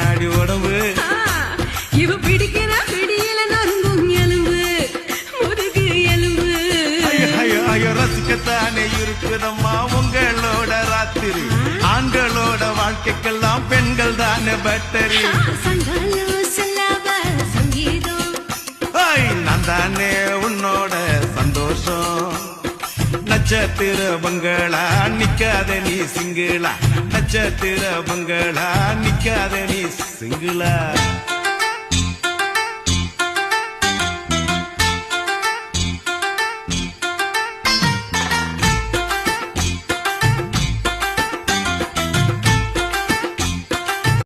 நாடி உடம்பு இவ பிடிக்கிற பிடியில நறுங்கும் எலும்பு முதுகு எலும்பு ஐயோ ரசிக்கத்தானே இருக்குதம்மா உங்களோட ராத்திரி ஆண்களோட வாழ்க்கைக்கெல்லாம் பெண்கள் தானே பேட்டரி சங்கீதம் நான் தானே உன்னோட சந்தோஷம் நட்சத்திர பங்களா நிக்காத நீ சிங்கிளா நட்சத்திர பங்களா நிக்காத நீ சிங்கிளா